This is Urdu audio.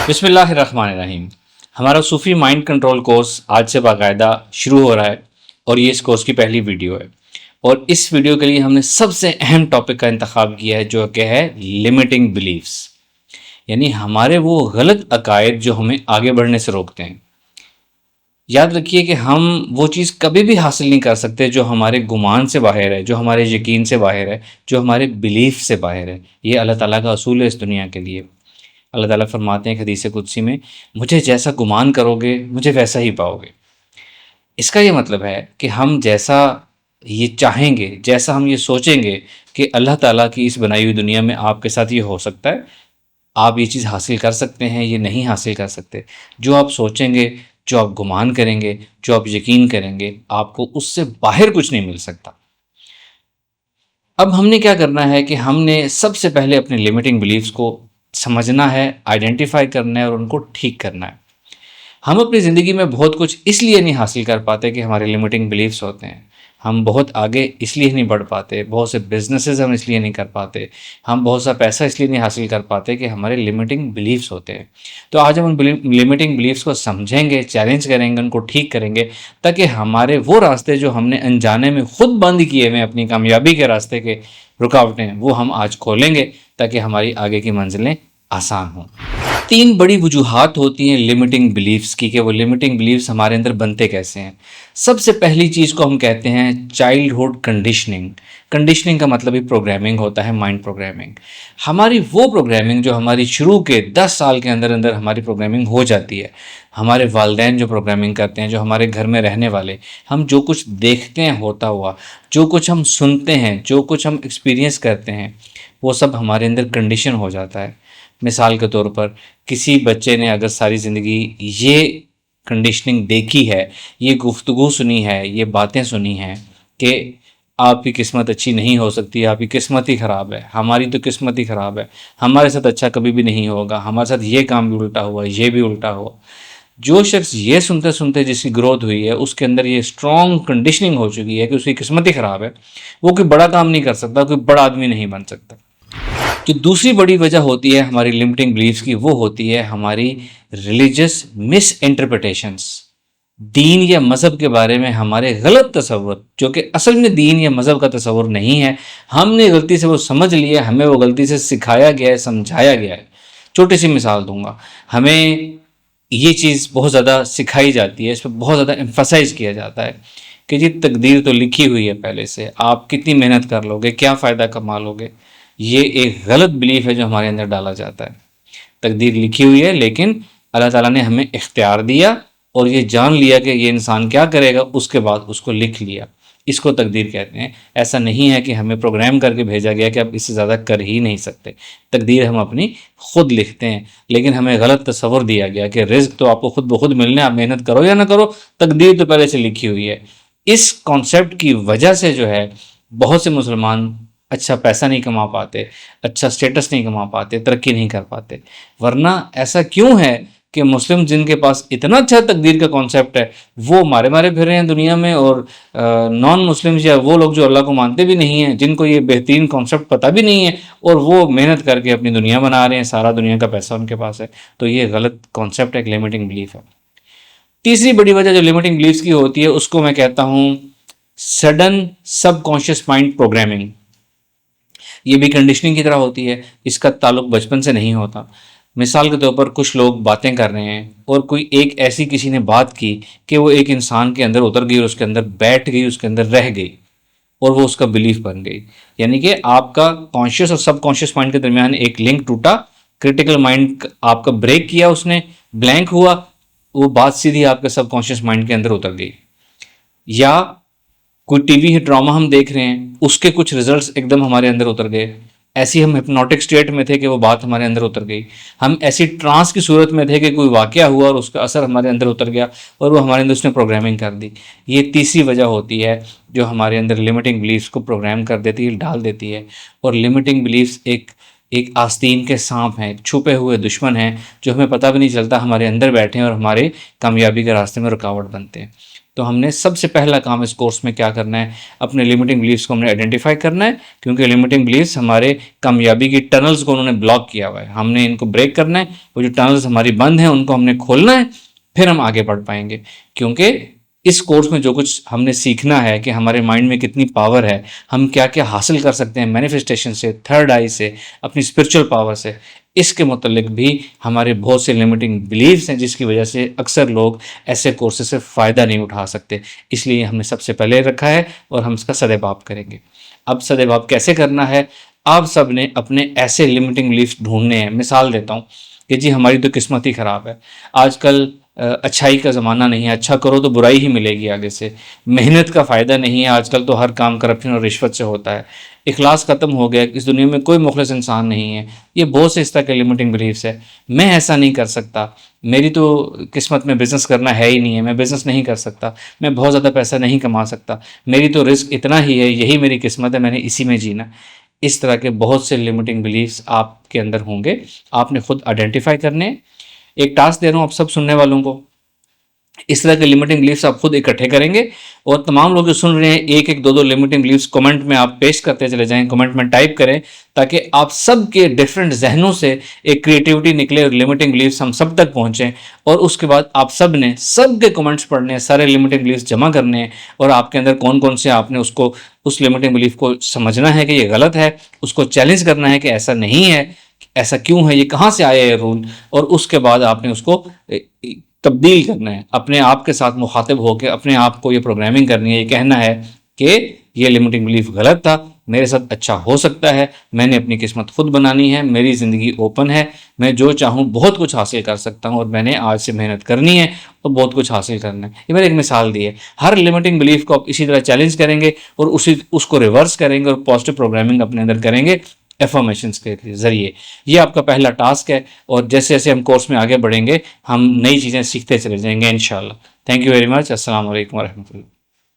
بسم اللہ الرحمن الرحیم۔ ہمارا صوفی مائنڈ کنٹرول کورس آج سے باقاعدہ شروع ہو رہا ہے اور یہ اس کورس کی پہلی ویڈیو ہے، اور اس ویڈیو کے لیے ہم نے سب سے اہم ٹاپک کا انتخاب کیا ہے جو کہ ہے لمیٹنگ بلیفز، یعنی ہمارے وہ غلط عقائد جو ہمیں آگے بڑھنے سے روکتے ہیں۔ یاد رکھیے کہ ہم وہ چیز کبھی بھی حاصل نہیں کر سکتے جو ہمارے گمان سے باہر ہے، جو ہمارے یقین سے باہر ہے، جو ہمارے بلیف سے باہر ہے۔ یہ اللہ تعالیٰ کا اصول ہے اس دنیا کے لیے۔ اللہ تعالیٰ فرماتے ہیں حدیث قدسی میں، مجھے جیسا گمان کرو گے مجھے ویسا ہی پاؤ گے۔ اس کا یہ مطلب ہے کہ ہم جیسا یہ چاہیں گے، جیسا ہم یہ سوچیں گے کہ اللہ تعالیٰ کی اس بنائی ہوئی دنیا میں آپ کے ساتھ یہ ہو سکتا ہے، آپ یہ چیز حاصل کر سکتے ہیں، یہ نہیں حاصل کر سکتے۔ جو آپ سوچیں گے، جو آپ گمان کریں گے، جو آپ یقین کریں گے، آپ کو اس سے باہر کچھ نہیں مل سکتا۔ اب ہم نے کیا کرنا ہے کہ ہم نے سب سے پہلے اپنے لمیٹنگ بلیفز کو سمجھنا ہے، آئیڈینٹیفائی کرنا ہے اور ان کو ٹھیک کرنا ہے۔ ہم اپنی زندگی میں بہت کچھ اس لیے نہیں حاصل کر پاتے کہ ہمارے لمیٹنگ بلیفز ہوتے ہیں۔ ہم بہت آگے اس لیے نہیں بڑھ پاتے، بہت سے بزنسز ہم اس لیے نہیں کر پاتے، ہم بہت سا پیسہ اس لیے نہیں حاصل کر پاتے کہ ہمارے لمیٹنگ بلیفز ہوتے ہیں۔ تو آج ہم ان لمیٹنگ بلیفز کو سمجھیں گے، چیلنج کریں گے، ان کو ٹھیک کریں گے، تاکہ ہمارے وہ راستے جو ہم نے انجانے میں خود بند کیے ہوئے اپنی کامیابی کے راستے کے رکاوٹیں، وہ ہم آج کھولیں گے تاکہ ہماری آگے کی منزلیں آسان ہوں۔ 3 بڑی وجوہات ہوتی ہیں لمیٹنگ بلیفز کی کہ وہ لمیٹنگ بلیفز ہمارے اندر بنتے کیسے ہیں۔ سب سے پہلی چیز کو ہم کہتے ہیں چائلڈ ہوڈ کنڈیشننگ۔ کنڈیشننگ کا مطلب ہی پروگرامنگ ہوتا ہے، مائنڈ پروگرامنگ۔ ہماری وہ پروگرامنگ جو ہماری شروع کے 10 سال کے اندر اندر ہماری پروگرامنگ ہو جاتی ہے۔ ہمارے والدین جو پروگرامنگ کرتے ہیں، جو ہمارے گھر میں رہنے والے، ہم جو کچھ دیکھتے ہیں ہوتا ہوا، جو کچھ ہم سنتے ہیں، جو کچھ ہم ایکسپیرینس کرتے ہیں، وہ سب ہمارے اندر کنڈیشن ہو جاتا ہے۔ مثال کے طور پر کسی بچے نے اگر ساری زندگی یہ کنڈیشننگ دیکھی ہے، یہ گفتگو سنی ہے، یہ باتیں سنی ہیں کہ آپ کی قسمت اچھی نہیں ہو سکتی، آپ کی قسمت ہی خراب ہے، ہماری تو قسمت ہی خراب ہے، ہمارے ساتھ اچھا کبھی بھی نہیں ہوگا، ہمارے ساتھ یہ کام بھی الٹا ہوا، یہ بھی الٹا ہوا۔ جو شخص یہ سنتے سنتے جس کی گروتھ ہوئی ہے، اس کے اندر یہ اسٹرانگ کنڈیشننگ ہو چکی ہے کہ اس کی قسمت ہی خراب ہے، وہ کوئی بڑا کام نہیں کر سکتا، کوئی بڑا آدمی نہیں بن سکتا۔ جو دوسری بڑی وجہ ہوتی ہے ہماری لمیٹنگ بلیفز کی، وہ ہوتی ہے ہماری ریلیجس مس انٹرپریٹیشنس۔ دین یا مذہب کے بارے میں ہمارے غلط تصور، جو کہ اصل میں دین یا مذہب کا تصور نہیں ہے، ہم نے غلطی سے وہ سمجھ لیا، ہمیں وہ غلطی سے سکھایا گیا ہے، سمجھایا گیا ہے۔ چھوٹی سی مثال دوں گا، ہمیں یہ چیز بہت زیادہ سکھائی جاتی ہے، اس پہ بہت زیادہ ایمفسائز کیا جاتا ہے کہ جی تقدیر تو لکھی ہوئی ہے پہلے سے، آپ کتنی محنت کر لو گے، کیا فائدہ کما لو گے۔ یہ ایک غلط بلیف ہے جو ہمارے اندر ڈالا جاتا ہے۔ تقدیر لکھی ہوئی ہے، لیکن اللہ تعالیٰ نے ہمیں اختیار دیا اور یہ جان لیا کہ یہ انسان کیا کرے گا، اس کے بعد اس کو لکھ لیا۔ اس کو تقدیر کہتے ہیں۔ ایسا نہیں ہے کہ ہمیں پروگرام کر کے بھیجا گیا کہ آپ اس سے زیادہ کر ہی نہیں سکتے۔ تقدیر ہم اپنی خود لکھتے ہیں، لیکن ہمیں غلط تصور دیا گیا کہ رزق تو آپ کو خود بخود ملنا ہے، آپ محنت کرو یا نہ کرو، تقدیر تو پہلے سے لکھی ہوئی ہے۔ اس کانسیپٹ کی وجہ سے جو ہے بہت سے مسلمان اچھا پیسہ نہیں کما پاتے، اچھا سٹیٹس نہیں کما پاتے، ترقی نہیں کر پاتے۔ ورنہ ایسا کیوں ہے کہ مسلم جن کے پاس اتنا اچھا تقدیر کا کانسیپٹ ہے، وہ مارے مارے پھر رہے ہیں دنیا میں، اور نان مسلمز یا وہ لوگ جو اللہ کو مانتے بھی نہیں ہیں، جن کو یہ بہترین کانسیپٹ پتہ بھی نہیں ہے، اور وہ محنت کر کے اپنی دنیا بنا رہے ہیں، سارا دنیا کا پیسہ ان کے پاس ہے۔ تو یہ غلط کانسیپٹ ہے، ایک لمیٹنگ بلیف ہے۔ تیسری بڑی وجہ جو لمیٹنگ بلیفز کی ہوتی ہے، اس کو میں کہتا ہوں سڈن سب کانشیس مائنڈ پروگرامنگ۔ یہ بھی کنڈیشننگ کی طرح ہوتی ہے، اس کا تعلق بچپن سے نہیں ہوتا۔ مثال کے طور پر کچھ لوگ باتیں کر رہے ہیں اور کوئی ایک ایسی کسی نے بات کی کہ وہ ایک انسان کے اندر اتر گئی اور اس کے اندر بیٹھ گئی، اس کے اندر رہ گئی، اور وہ اس کا بلیف بن گئی۔ یعنی کہ آپ کا کانشیس اور سب کانشیس مائنڈ کے درمیان ایک لنک ٹوٹا، کریٹیکل مائنڈ آپ کا بریک کیا، اس نے بلینک ہوا، وہ بات سیدھی آپ کے سب کانشیس مائنڈ کے اندر اتر گئی۔ یا کوئی ٹی وی ڈرامہ ہم دیکھ رہے ہیں، اس کے کچھ ریزلٹس ایک دم ہمارے اندر اتر گئے، ایسی ہم ہپنوٹک سٹیٹ میں تھے کہ وہ بات ہمارے اندر اتر گئی۔ ہم ایسی ٹرانس کی صورت میں تھے کہ کوئی واقعہ ہوا اور اس کا اثر ہمارے اندر اتر گیا اور وہ ہمارے اندر اس نے پروگرامنگ کر دی۔ یہ تیسری وجہ ہوتی ہے جو ہمارے اندر لمیٹنگ بلیفز کو پروگرام کر دیتی ہے، ڈال دیتی ہے۔ اور لمیٹنگ بلیفز ایک آستین کے سانپ ہیں، چھپے ہوئے دشمن ہیں جو ہمیں پتہ بھی نہیں چلتا ہمارے اندر بیٹھے ہیں اور ہمارے کامیابی کے راستے میں رکاوٹ بنتے ہیں۔ تو ہم نے سب سے پہلا کام اس کورس میں کیا کرنا ہے، اپنے لمیٹنگ بلیفس کو ہم نے آئیڈینٹیفائی کرنا ہے، کیونکہ لمیٹنگ بلیفس ہمارے کامیابی کی ٹنلز کو انہوں نے بلاک کیا ہوا ہے، ہم نے ان کو بریک کرنا ہے۔ وہ جو ٹنلز ہماری بند ہیں ان کو ہم نے کھولنا ہے، پھر ہم آگے بڑھ پائیں گے۔ کیونکہ اس کورس میں جو کچھ ہم نے سیکھنا ہے کہ ہمارے مائنڈ میں کتنی پاور ہے، ہم کیا کیا حاصل کر سکتے ہیں مینیفیسٹیشن سے، تھرڈ آئی سے، اپنی اسپرچل پاور سے، اس کے متعلق بھی ہمارے بہت سے لمیٹنگ بلیفس ہیں جس کی وجہ سے اکثر لوگ ایسے کورسز سے فائدہ نہیں اٹھا سکتے۔ اس لیے ہم نے سب سے پہلے رکھا ہے اور ہم اس کا سدباب کریں گے۔ اب سدباب کیسے کرنا ہے، آپ سب نے اپنے ایسے لمیٹنگ بلیفس ڈھونڈنے ہیں۔ مثال دیتا ہوں کہ جی ہماری تو قسمت ہی خراب ہے، آج کل اچھائی کا زمانہ نہیں ہے، اچھا کرو تو برائی ہی ملے گی آگے سے، محنت کا فائدہ نہیں ہے، آج کل تو ہر کام کرپشن اور رشوت سے ہوتا ہے، اخلاص ختم ہو گیا، اس دنیا میں کوئی مخلص انسان نہیں ہے۔ یہ بہت سے اس طرح کے لمیٹنگ بلیفس ہے۔ میں ایسا نہیں کر سکتا، میری تو قسمت میں بزنس کرنا ہے ہی نہیں ہے، میں بزنس نہیں کر سکتا، میں بہت زیادہ پیسہ نہیں کما سکتا، میری تو رزق اتنا ہی ہے، یہی میری قسمت ہے، میں نے اسی میں جینا۔ اس طرح کے بہت سے لمیٹنگ بلیفس آپ کے اندر ہوں گے، آپ نے خود آئیڈینٹیفائی کرنے ہیں۔ ایک ٹاسک دے رہا ہوں آپ سب سننے والوں کو، اس طرح کے لمیٹنگ بلیفس آپ خود اکٹھے کریں گے، اور تمام لوگ جو سن رہے ہیں ایک ایک دو دو لمیٹنگ بلیفس کمنٹ میں آپ پیسٹ کرتے چلے جائیں، کمنٹ میں ٹائپ کریں، تاکہ آپ سب کے ڈفرینٹ ذہنوں سے ایک کریٹیوٹی نکلے اور لمیٹنگ بلیفس ہم سب تک پہنچیں۔ اور اس کے بعد آپ سب نے سب کے کمنٹس پڑھنے ہیں، سارے لمیٹنگ بلیفس جمع کرنے ہیں، اور آپ کے اندر کون کون سے آپ نے اس لمیٹنگ بلیف کو سمجھنا ہے کہ یہ غلط ہے، اس کو چیلنج کرنا ہے کہ ایسا نہیں ہے، ایسا کیوں ہے، یہ کہاں سے آیا یہ رول، اور اس کے بعد آپ نے اس کو تبدیل کرنا ہے، اپنے آپ کے ساتھ مخاطب ہو کے اپنے آپ کو یہ پروگرامنگ کرنی ہے، یہ کہنا ہے کہ یہ لمیٹنگ بلیف غلط تھا، میرے ساتھ اچھا ہو سکتا ہے، میں نے اپنی قسمت خود بنانی ہے، میری زندگی اوپن ہے، میں جو چاہوں بہت کچھ حاصل کر سکتا ہوں، اور میں نے آج سے محنت کرنی ہے اور بہت کچھ حاصل کرنا ہے۔ یہ میں نے ایک مثال دی ہے۔ ہر لمیٹنگ بلیف کو آپ اسی طرح چیلنج کریں گے اور اس کو ریورس کریں گے اور پازیٹیو پروگرامنگ اپنے اندر کریں گے افرمیشنس کے ذریعے۔ یہ آپ کا پہلا ٹاسک ہے، اور جیسے جیسے ہم کورس میں آگے بڑھیں گے ہم نئی چیزیں سیکھتے چلے جائیں گے انشاءاللہ۔ Thank you very much. السلام علیکم ورحمۃ اللہ۔